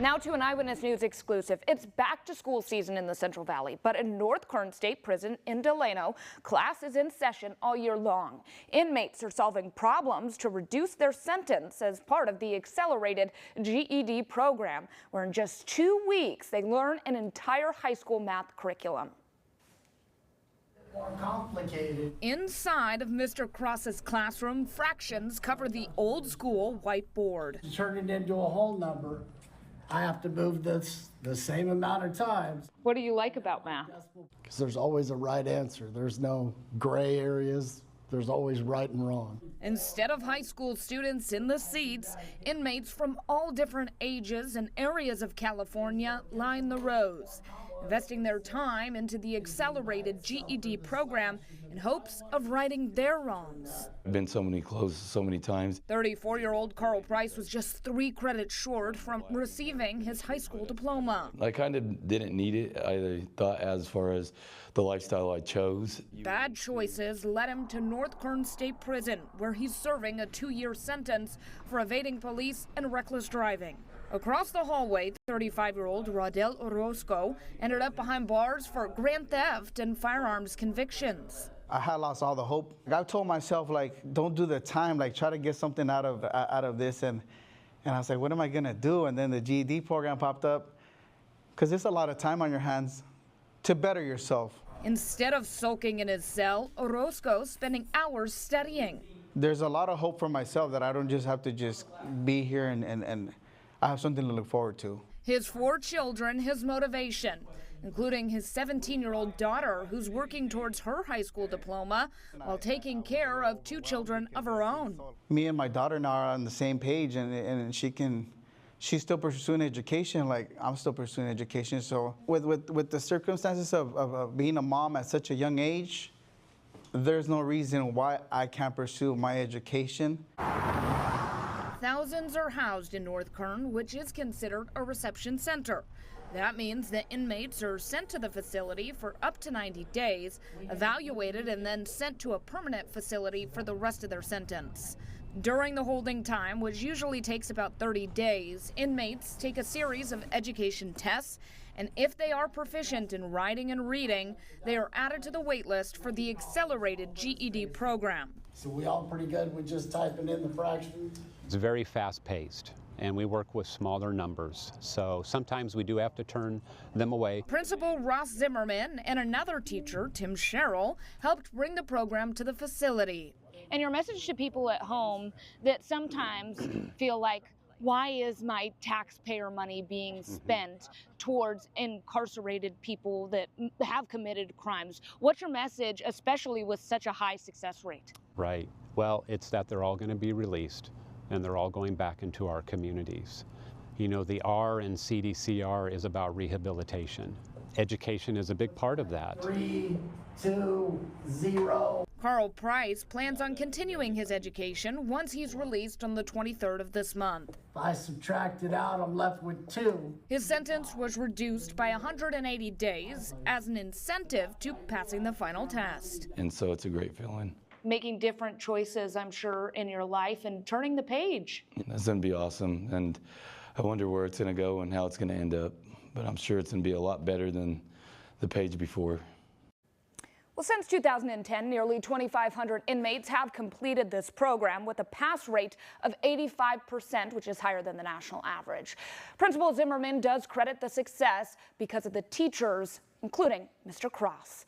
Now to an Eyewitness News exclusive. It's back to school season in the Central Valley, but in North Kern State Prison in Delano, class is in session all year long. Inmates are solving problems to reduce their sentence as part of the accelerated GED program, where in just 2 weeks they learn an entire high school math curriculum. More complicated. Inside of Mr. Cross's classroom, fractions cover the old school whiteboard. To turn it into a whole number, I have to move this the same amount of times. What do you like about math? Because there's always a right answer. There's no gray areas. There's always right and wrong. Instead of high school students in the seats, inmates from all different ages and areas of California line the rows, investing their time into the accelerated GED program in hopes of righting their wrongs. I've been so many close so many times. 34-year-old Carl Price was just 3 credits short from receiving his high school diploma. I kind of didn't need it, I thought, as far as the lifestyle I chose. Bad choices led him to North Kern State Prison, where he's serving a 2-year sentence for evading police and reckless driving. Across the hallway, 35-year-old Rodel Orozco ended up behind bars for grand theft and firearms convictions. I had lost all the hope. I told myself, like, don't do the time, like, try to get something out of this. And I was like, what am I gonna do? And then the GED program popped up, because it's a lot of time on your hands to better yourself. Instead of sulking in his cell, Orozco spending hours studying. There's a lot of hope for myself that I don't just have to just be here and I have something to look forward to. His 4 children, his motivation, including his 17-year-old daughter, who's working towards her high school diploma while taking care of 2 children of her own. Me and my daughter now are on the same page, and she's still pursuing education like I'm still pursuing education. So with the circumstances of being a mom at such a young age, there's no reason why I can't pursue my education. Thousands are housed in North Kern, which is considered a reception center. That means the inmates are sent to the facility for up to 90 days, evaluated, and then sent to a permanent facility for the rest of their sentence. During the holding time, which usually takes about 30 days, inmates take a series of education tests, and if they are proficient in writing and reading, they are added to the wait list for the accelerated GED program. So we all pretty good with just typing in the fractions? It's very fast-paced, and we work with smaller numbers, so sometimes we do have to turn them away. Principal Ross Zimmerman and another teacher, Tim Sherrill, helped bring the program to the facility. And your message to people at home that sometimes feel like, why is my taxpayer money being spent towards incarcerated people that have committed crimes? What's your message, especially with such a high success rate? Right. Well, it's that they're all going to be released and they're all going back into our communities. You know, the R in CDCR is about rehabilitation. Education is a big part of that. 3, 2, 0. Carl Price plans on continuing his education once he's released on the 23rd of this month. If I subtract it out, I'm left with 2. His sentence was reduced by 180 days as an incentive to passing the final test. And so it's a great feeling. Making different choices, I'm sure, in your life and turning the page. That's going to be awesome, and I wonder where it's going to go and how it's going to end up, but I'm sure it's going to be a lot better than the page before. Well, since 2010, nearly 2,500 inmates have completed this program with a pass rate of 85%, which is higher than the national average. Principal Zimmerman does credit the success because of the teachers, including Mr. Cross.